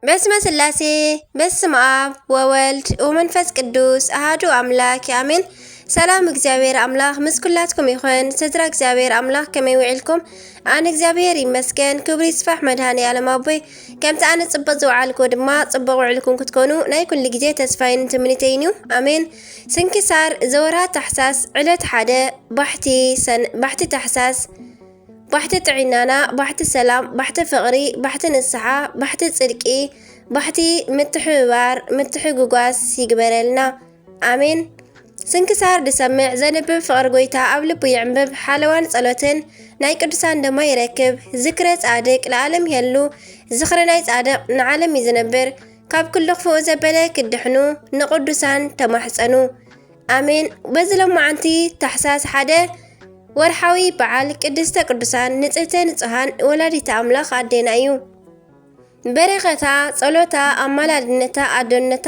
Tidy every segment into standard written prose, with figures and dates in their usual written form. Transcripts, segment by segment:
በስመ ስላሴ በስመ አብ ወወልድ ወመንፈስ ቅዱስ አሐዱ አምላክ አሜን። ሰላም እግዚአብሔር አምላክ ምስ ኩላትኩም ይኹን። ስድራ እግዚአብሔር አምላክ ከመይ ውዒልኩም? ኣነ እግዚአብሔር ይመስገን። ክብሪ ይስፋሕ መድኃኔዓለም ኣቦይ። ከምቲ ኣነ ጽቡቕ ዝውዓልኩ ድማ ጽቡቕ ውዕልኩም ክትኮኑ ናይ ኩሉ ግዜ ተስፋይን ትምኒተይን እዩ። ኣሜን። ስንክሳር ዘወርሃ ታሕሳስ ዕለት 1 ባሕቲ ታሕሳስ ባሕቲ ጥዕናና ባሕቲ ሰላም ባሕቲ ፍቕሪ ባሕቲ ንስሓ ባሕቲ ጽድቂ ባሕቲ ምትሕብባር ምትሕግጓስ ይግበረልና ኣሜን። ስንክሳር ድሰምዕ ዘንብብ ፍቕሪ ጎይታ ኣብ ልቡ ይዕንብብ ሓለዋን ጸሎትን ናይ ቅዱሳን ደማ ይረክብ። ዝክረ ጻድቅ ለዓለም ይህሉ ዝኽሪ ናይ ጻድቅ ንዓለም ይዝነብር። ካብ ኩሉ ክፉእ ዘበለ ክድሕኑ ንቅዱሳን ተማሕፀኑ ኣሜን። በዚ ሎማዓንቲ ታሕሳስ 1 ወርሓዊ በዓል ቅድስተ ቅዱሳን ንጽህተ ንጹሃን ወላዲተ ኣምላኽ ኣዴና እዩ። በረኸታ ጸሎታ ኣማላድነታ ኣዶነታ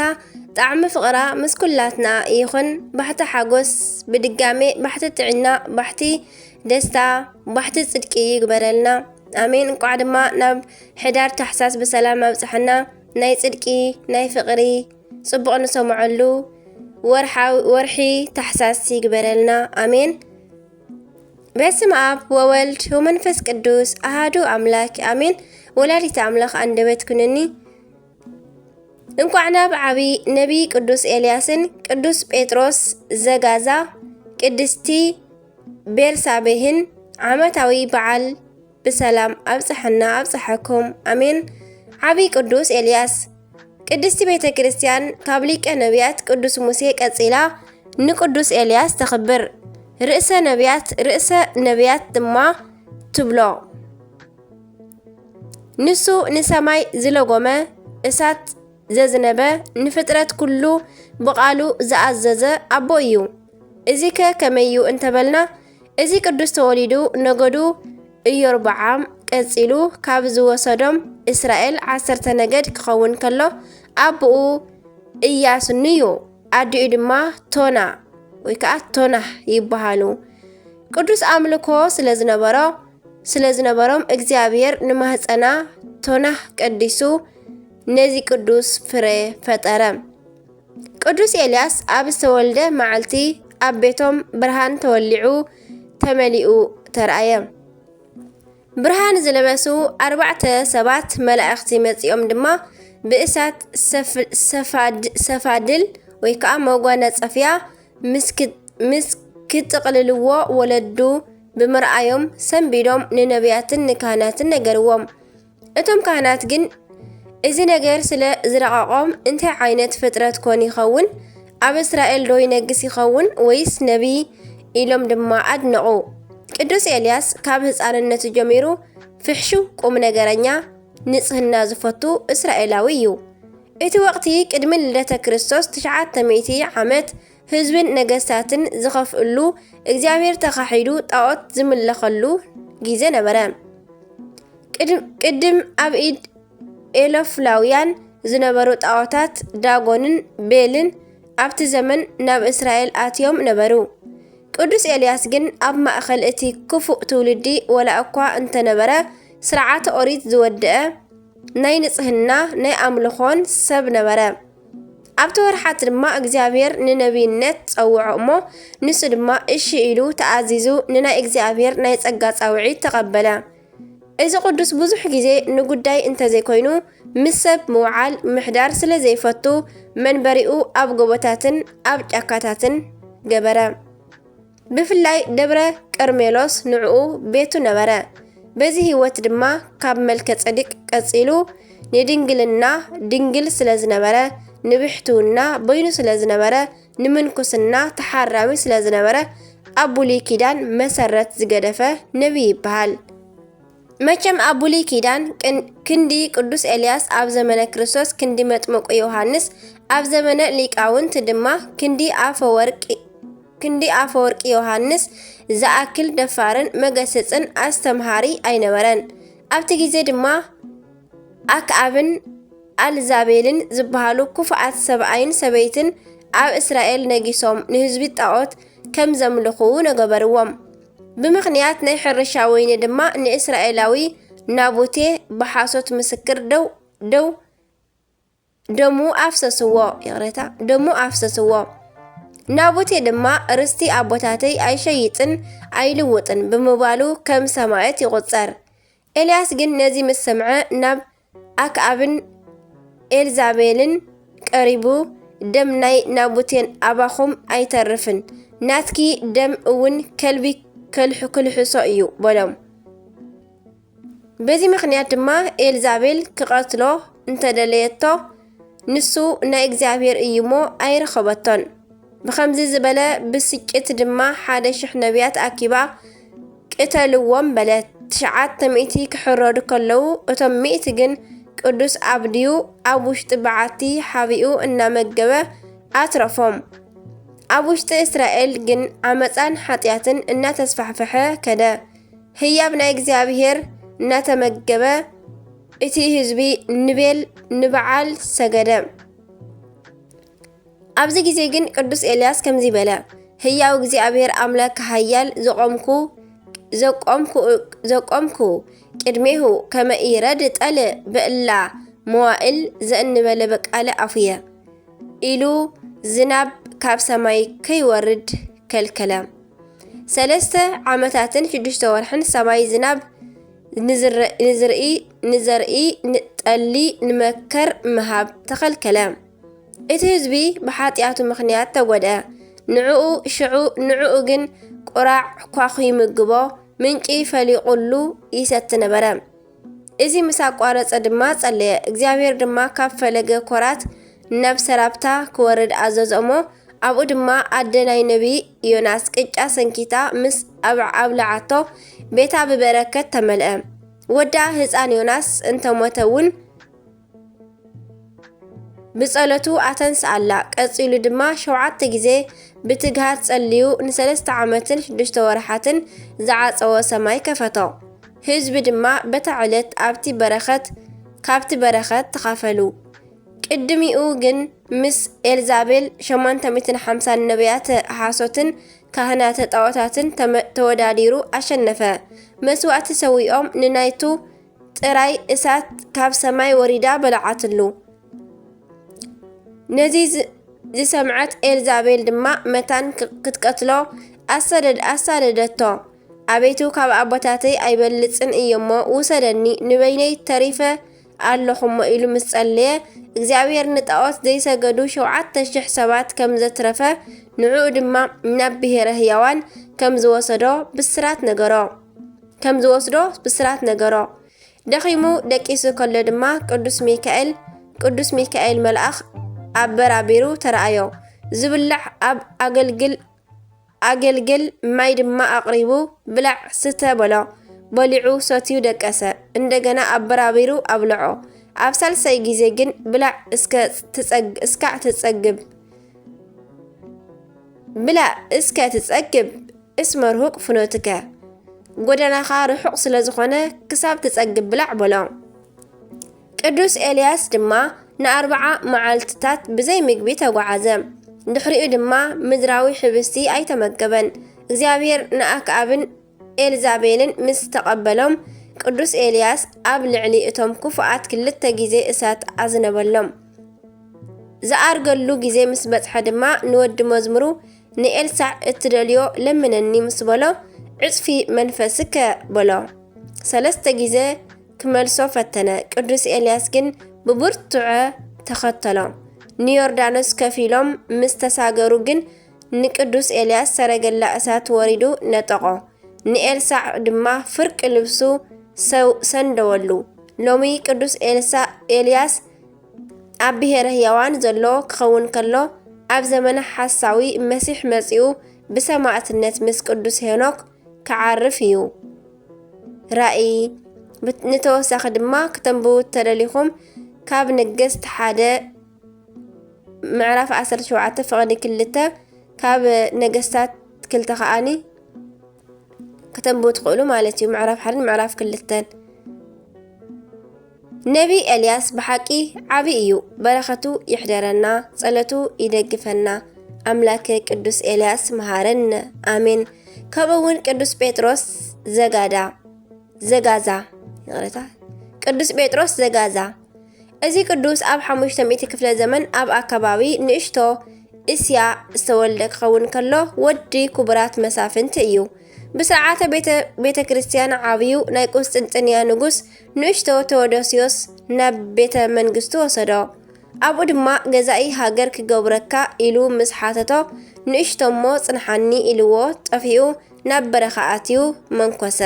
ጣዕሚ ፍቕራ ምስ ኩላትና ይኹን። ባሕቲ ሓጎስ ብድጋሜ ባሕቲ ጥዕና ባሕቲ ደስታ ባሕቲ ጽድቂ ይግበረልና ኣሜን። እንቋዕ ድማ ናብ ሕዳር ታሕሳስ ብሰላም ኣብፅሐና ናይ ጽድቂ ናይ ፍቕሪ ጽቡቕ ንሰምዐሉ ወርሒ ታሕሳስ ይግበረልና ኣሜን። በስመ አብ ወወልድ ወመንፈስ ቅዱስ አሐዱ አምላክ አሜን። ወላዲተ አምላኽ አንደበት ኩነኒ። እንኳዕና ብዓቢ ነቢይ ቅዱስ ኤልያስን ቅዱስ ጴጥሮስ ዘጋዛ ቅድስቲ ቤርሳቤህን ዓመታዊ በዓል ብሰላም ኣብፅሐና ኣብፅሐኩም አሜን። ዓቢ ቅዱስ ኤልያስ ቅድስቲ ቤተ ክርስቲያን ካብ ሊቀ ነቢያት ቅዱስ ሙሴ ቀፂላ ንቅዱስ ኤልያስ ተኽብር። ርእሰ ነቢያት ድማ ትብሎ ንሱ ንሰማይ ዝለጎመ እሳት ዘዝነበ ንፍጥረት ኩሉ ብቓሉ ዝኣዘዘ ኣቦ እዩ። እዚ ከመዩ እንተበልና እዚ ቅዱስ ተወሊዱ ነገዱ ኢዮርብዓም ቀፂሉ ካብ ዝወሰዶም እስራኤል 10 ነገድ ክኸውን ከሎ ኣቦኡ ኢያሱኒ እዩ። ኣዲኡ ድማ ቶና ወይ ከዓ ቶናህ ይበሃሉ። ቅዱስ አምልኮ ስለዝነበሮም እግዚአብሔር ንማህፀና ቶናህ ቀዲሱ ነዚ ቅዱስ ፍሬ ፈጠረ። ቅዱስ ኤልያስ ኣብ ዝተወልደ መዓልቲ ኣብ ቤቶም ብርሃን ተወሊዑ ተመሊኡ ተረአየ። ብርሃን ዝለበሱ 4 ሰባት መላእኽቲ መጺኦም ድማ ብእሳት ሰፋድል ወይ ከዓ መጓነጸፍያ ምስ ክትቕልልዎ ወለዱ ብምርኣዮም ሰንቢዶም ንነቢያትን ንካህናትን ነገርዎም። እቶም ካህናት ግን እዚ ነገር ስለ ዝረቐቖም እንታይ ዓይነት ፍጥረት ኮን ይኸውን? ኣብ እስራኤል ዶ ይነግስ ይኸውን ወይስ ነቢይ ኢሎም ድማ ኣድነቑ። ቅዱስ ኤልያስ ካብ ህፃንነቱ ጀሚሩ ፍሕሹ ቁም ነገረኛ ንጽህና ዝፈቱ እስራኤላዊ እዩ። እቲ ወቕቲ ቅድሚ ልደተ ክርስቶስ 900 ዓመት ህዝብን ነገስታትን ዝኸፍእሉ እግዚአብሔር ተኻሒዱ ጣዖት ዝምለኸሉ ጊዜ ነበረ። ቅድም ኣብ ኢድ ኤሎፍላውያን ዝነበሩ ጣዖታት ዳጎንን ቤልን ኣብቲ ዘመን ናብ እስራኤል ኣትዮም ነበሩ። ቅዱስ ኤልያስ ግን ኣብ ማእኸል እቲ ክፉእ ትውልዲ ወላ እኳ እንተነበረ ስርዓተ ኦሪት ዝወድአ ናይ ንጽህና ናይ ኣምልኾን ሰብ ነበረ። ኣብቲ ወርሓት ድማ እግዚአብሔር ንነቢይነት ፀውዖ እሞ ንሱ ድማ እሺ ኢሉ ተኣዚዙ ንናይ እግዚአብሔር ናይ ጸጋ ጻውዒት ተቐበለ። እዚ ቅዱስ ብዙሕ ግዜ ንጉዳይ እንተዘይኮይኑ ምስ ሰብ ምውዓል ምሕዳር ስለ ዘይፈቱ መንበሪኡ ኣብ ጎቦታትን ኣብ ጫካታትን ገበረ። ብፍላይ ደብረ ቀርሜሎስ ንዕኡ ቤቱ ነበረ። በዚ ህይወት ድማ ካብ መልከ ጸድቅ ቀፂሉ ንድንግልና ድንግል ስለ ዝነበረ ንብሕትውና በይኑ ስለ ዝነበረ ንምንኩስና ተሓራሚ ስለ ዝነበረ ኣብ ብሉይ ኪዳን መሰረት ዝገደፈ ነቢይ ይበሃል። መቸም ኣብ ብሉይ ኪዳን ክንዲ ቅዱስ ኤልያስ ኣብ ዘመነ ክርስቶስ ክንዲ መጥምቁ ዮሃንስ ኣብ ዘመነ ሊቃውንት ድማ ክንዲ ኣፈወርቂ ዮሃንስ ዝኣክል ደፋርን መገሰፅን ኣስተምሃሪ ኣይነበረን። ኣብቲ ግዜ ድማ ኣክዓብን ኣልዛቤልን ዝበሃሉ ኩፉኣት ሰብኣይን ሰበይትን ኣብ እስራኤል ነጊሶም ንህዝቢ ጣዖት ከም ዘምልኹ ነገበርዎም። ብምኽንያት ናይ ሕርሻ ወይኒ ድማ ንእስራኤላዊ ናቡቴ ብሓሶት ምስክር ደው ደሙ ኣፍሰስዎ ይቕረታ ደሙ ኣፍሰስዎ ናቡቴ ድማ ርስቲ ኣቦታተይ ኣይሸይጥን ኣይልውጥን ብምባሉ ከም ሰማዕት ይቁፀር። ኤልያስ ግን ነዚ ምስ ሰምዐ ናብ ኣክዓብን ኤልዛቤልን ቀሪቡ ደም ናይ ናቡቴን ኣባኹም ኣይተርፍን ናትኪ ደም እውን ከልቢ ክልሕሶ እዩ በሎም። በዚ ምክንያት ድማ ኤልዛቤል ክቐትሎ እንተደለየቶ ንሱ ናይ እግዚአብሔር እዩሞ ኣይረኸበቶን። ብከምዚ ዝበለ ብስጭት ድማ 1,000 ነቢያት ኣኪባ ቅተልዎም በለት። 900 ክሕረዱ ከለዉ እቶም 100 ግን ቅዱስ ኣብድዩ ኣብ ውሽጢ በዓቲ ሓቢኡ እናመገበ ኣትረፎም። ኣብ ውሽጢ እስራኤል ግን ዓመፃን ሓጢያትን እናተስፋሕፈሐ ከደ። ህያብ ናይ እግዚአብሔር እናተመገበ እቲ ህዝቢ ንበዓል ሰገደ። ኣብዚ ግዜ ግን ቅዱስ ኤልያስ ከምዚ በለ፣ ህያው እግዚአብሔር ኣምላክ ሃያል ዘቆምኩ ቅድሜሁ ከመ ኢረድ ጠልእ ብእላ መዋእል ዘእንበለ በቃለ ኣፉየ ኢሉ ዝናብ ካብ ሰማይ ከይወርድ ከልከለ። 3 ዓመታትን 6 ወርሕን ሰማይ ዝናብ ንዘርኢ ጠሊ ንመከር ምሃብ ተኸልከለ። እቲ ህዝቢ ብሓጢኣቱ ምክንያት ተጎድአ። ንዕኡ ግን ቁራዕ ኳኺ ይምግቦ ምንጪ ፈሊቁሉ ይሰቲ ነበረ። እዚ ምስ ኣቋረፀ ድማ ጸለየ። እግዚአብሔር ድማ ካብ ፈለገ ኮራት ናብ ሰራብታ ክወርድ ኣዘዞሞ። ኣብኡ ድማ ኣደ ናይ ነቢ ዮናስ ቅጫ ሰንኪታ ምስ ኣብላዓቶ ቤታ ብበረከት ተመልአ። ወዳ ህፃን ዮናስ እንተሞተ እውን ብጸሎቱ ኣተንስ ኣላ። ቀፂሉ ድማ 7 ግዜ ብትግሃት ጸልዩ ን3 ዓመትን 6 ወርሓትን ዝዓፀወ ሰማይ ከፈቶ። ህዝቢ ድማ በታ ዕለት ካብቲ በረኸት ተኻፈሉ። ቅድሚኡ ግን ምስ ኤልዛቤል 850 ነቢያት ሓሶትን ካህናተ ጣዖታትን ተወዳዲሩ ኣሸነፈ። መስዋዕቲ ሰዊኦም ንናይቱ ጥራይ እሳት ካብ ሰማይ ወሪዳ በላዓትሉ። ነዚ ዝሰምዐት ኤልዛቤል ድማ መታን ክትቀትሎ ኣሳደደቶ። ኣቤቱ ካብ ኣቦታተይ ኣይበልፅን እዮሞ ውሰደኒ ንበይነይ ተሪፈ ኣለኹሞ ኢሉ ምስ ጸለየ እግዚአብሔር ንጣዖት ዘይሰገዱ 7,000 ሰባት ከም ዘትረፈ ንዕኡ ድማ ናብ ብሔረ ህያዋን ከም ዝወስዶ ብስራት ነገሮ። ደኺሙ ደቂሱ ከሎ ድማ ቅዱስ ሚካኤል መልአኽ ኣብ በራቢሩ ተረኣዮ። ዝብላዕ ኣብ ኣገልግል ማይ ድማ ኣቕሪቡ ብላዕ ስተ በሎ። በሊዑ ሰትዩ ደቀሰ። እንደገና ኣብ በራቢሩ ኣብልዖ። ኣብ 3 ግዜ ግን ብላዕ እስከ ትጸግብ እስመ ርሑቅ ፍኖትከ ጎደናኻ ርሑቕ ስለ ዝኾነ ክሳብ ትጸግብ ብላዕ በሎ። ቅዱስ ኤልያስ ድማ ን40 መዓልትታት ብዘይ ምግቢ ተጓዓዘ። ድሕሪኡ ድማ ምድራዊ ሕብስቲ ኣይተመገበን። እግዚአብሔር ንኣክዓብን ኤልዛቤልን ምስ ተቐበሎም ቅዱስ ኤልያስ ኣብ ልዕሊ እቶም ክፉኣት 2 ግዜ እሳት ኣዝነበሎም። ዝኣርገሉ ግዜ ምስ በጽሐ ድማ ንወዲ መዝሙሩ ንኤልሳዕ እትደልዮ ለምነኒ ምስ በሎ ዕፅፊ መንፈስከ በሎ። 3 ግዜ ክመልሶ ፈተነ። ቅዱስ ኤልያስ ግን ብብርቱዕ ተኸተሎ። ንዮርዳኖስ ከፊሎም ምስ ተሳገሩ ግን ንቅዱስ ኤልያስ ሰረገላ እሳት ወሪዱ ነጠቆ። ንኤልሳዕ ድማ ፍርቂ ልብሱ ሰንደወሉ። ሎሚ ቅዱስ ኤልያስ ኣብ ብሔረ ህያዋን ዘሎ ክኸውን ከሎ ኣብ ዘመነ ሓሳዊ መሲሕ መጺኡ ብሰማዕትነት ምስ ቅዱስ ሄኖክ ክዓርፍ እዩ። ራእይ ንተወሳኺ ድማ ክተንብቡ ተደሊኹም ካብ ነገሥት 1 ምዕራፍ 17 ፍቕዲ 2 ካብ ነገሥታት 2 ከዓኒ ከተንብቡ ትኽእሉ ማለት እዩ። ምዕራፍ 1 ምዕራፍ 2 ነቢ ኤልያስ ብሓቂ ዓብይ እዩ። በረኸቱ ይሕደረና፣ ጸለቱ ይደግፈና። ኣምላክ ቅዱስ ኤልያስ መሃረን ኣሜን። ከምኡውን ቅዱስ ጴጥሮስ ዘጋዛ ቅዱስ ጴጥሮስ ዘጋዛ እዚ ቅዱስ ኣብ 500 ክፍለ ዘመን ኣብ ኣከባቢ ንእሽቶ እስያ ዝተወልደ ክኸውን ከሎ ወዲ ክቡራት መሳፍንቲ እዩ። ብስርዓተ ቤተ ክርስቲያን ዓብዩ ናይ ቁስጥንጥንያ ንጉስ ንእሽቶ ቴዎዶሲዮስ ናብ ቤተ መንግስቱ ወሰዶ። ኣብኡ ድማ ገዛኢ ሃገር ክገብረካ ኢሉ ምስ ሓተቶ ንእሽቶ እሞ ጽንሓኒ ኢልዎ ጠፊኡ ናብ በረኻ ኣትዩ መንኮሰ።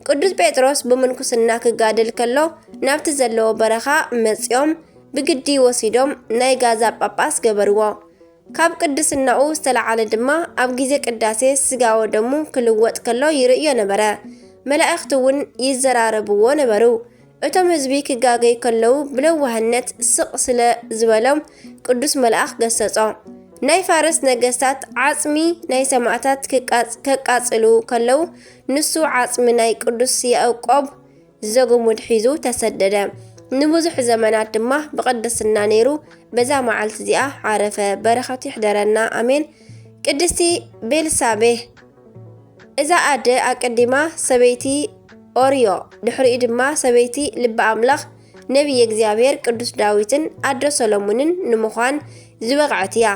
ቅዱስ ጴጥሮስ ብምንኩስና ክጋደል ከሎ ናብቲ ዘለዎ በረኻ መጽኦም ብግዲ ወሲዶም ናይ ጋዛ ጳጳስ ገበርዎ። ካብ ቅድስናኡ ዝተለዓለ ድማ ኣብ ግዜ ቅዳሴ ስጋ ወደሙ ክልወጥ ከሎ ይርእዮ ነበረ። መላእኽቲ እውን ይዘራረብዎ ነበሩ። እቶም ህዝቢ ክጋገይ ከለው ብለዋህነት ስቕ ስለ ዝበሎም ቅዱስ መልአኽ ገሰጾ። ናይ ፋርስ ነገስታት ዓጽሚ ናይ ሰማዕታት ከቃጽሉ ከለው ንሱ ዓጽሚ ናይ ቅዱስ ያዕቆብ ዘጉሙድ ሒዙ ተሰደደ። ንብዙሕ ዘመናት ድማ ብቅድስና ነይሩ። በዛ መዓልቲ እዚኣ ዓረፈ። በረኸቱ ይሕደረና ኣሜን። ቅድስቲ ቤልሳቤህ እዛ ኣደ ኣቀዲማ ሰበይቲ ኦርዮ ድሕሪኡ ድማ ሰበይቲ ልበ ኣምላኽ ነቢየ እግዚኣብሔር ቅዱስ ዳዊትን ኣዶ ሰሎሞንን ንምዃን ዝበቕዐት እያ።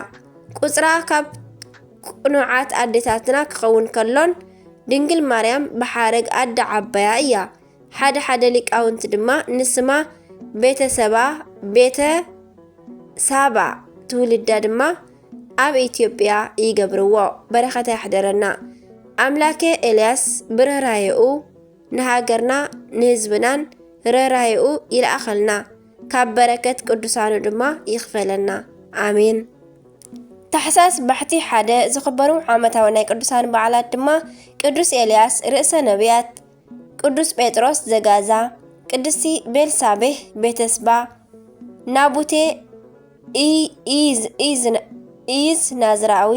ቁፅራ ካብ ቁኑዓት ኣዴታትና ክኸውን ከሎን ድንግል ማርያም ብሓረግ ኣደ ዓባያ እያ። ሓደ ሊቃውንቲ ድማ ንስማ ቤተ ሳባ ትውልዳ ድማ ኣብ ኢትዮጵያ ይገብርዎ። በረኸታ ይሕደረና ኣምላኬ ኤልያስ ብርህራሄኡ ንሃገርና ንህዝብናን ርህራሄኡ ይለኣኸልና ካብ በረከት ቅዱሳኑ ድማ ይኽፈለና ኣሜን። ታሕሳስ ባሕቲ 1 ዝኽበሩ ዓመታዊ ናይ ቅዱሳን በዓላት ድማ ቅዱስ ኤልያስ ርእሰ ነቢያት፣ ቅዱስ ጴጥሮስ ዘጋዛ፣ ቅድስቲ ቤልሳቤህ ቤተስባ፣ ናቡቴ ኢዝ ናዝራዊ፣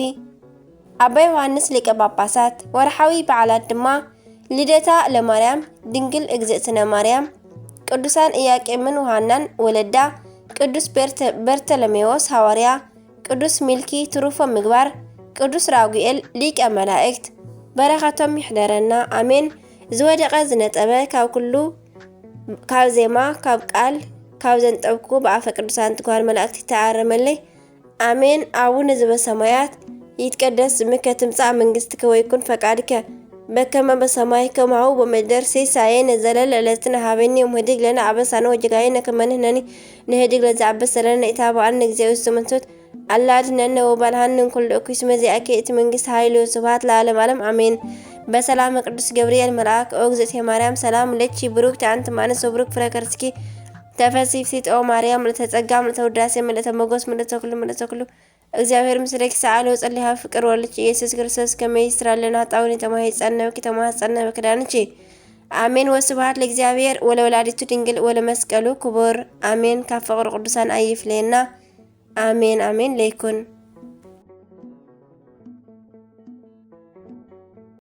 ኣባ ዮሃንስ ሊቀ ጳጳሳት። ወርሓዊ በዓላት ድማ ልደታ ለማርያም፣ ድንግል እግዝእትነ ማርያም፣ ቅዱሳን ኢያቄምን ወሃናን ወለዳ፣ ቅዱስ በርተሎሜዎስ ሐዋርያ፣ ቅዱስ ሚልኪ ትሩፎ ምግባር፣ ቅዱስ ራጉኤል ሊቀ መላእክት። በረኸቶም ይሕደረና ኣሜን። ዝወደቐ ዝነጠበ ካብ ኩሉ ካብ ዜማ ካብ ቃል ካብ ዘንጠብኩ ብኣፈ ቅዱሳን ትጓር መላእክት ይተኣረመለይ ኣሜን። አቡነ ዘበሰማያት ይትቀደስ ስምከ ትምጻእ መንግሥትከ ወይኩን ፈቃድከ በከመ በሰማይ ከማሁ በምድር ሲሳየነ ዘለለ ዕለትነ ሀበኒ ዮም ህድግ ለነ አበሳነ ወጀጋየነ ከመ ንሕነኒ ንህድግ ለዘአበሰ ለነ ኢታብአነ እግዚአብሔር ዝተመንቶት አላድነነ ወባልሃነ ኩሉ እኩይ መዚአከ እቲ መንግስት ኃይል ወስብሐት ለዓለመ ዓለም አሜን። በሰላም ቅዱስ ገብርኤል መልአክ ኦ እግዝእትየ ማርያም ሰላም ለኪ ብሩክት አንቲ እምአንስት ወብሩክ ፍሬ ከርሥኪ ተፈሥሕቲ ኦ ማርያም ምልዕተ ጸጋ ምልዕተ ውዳሴ ምልዕተ ሞገስ ምልዕተ ኩሉ እግዚአብሔር ምስሌኪ ሰአሊ ወጸልይ ሀብ ፍቅር ወልድኪ ኢየሱስ ክርስቶስ ከመ ይስራለና ጣውኒ ተማሂፀነ ተማህፀነ በክዳንቺ አሜን። ወስብሐት ለእግዚአብሔር ወለወላዲቱ ድንግል ወለመስቀሉ ክቡር አሜን። ካብ ፍቅር ቅዱሳን አይፍለየና አሜን አሜን ለይኩን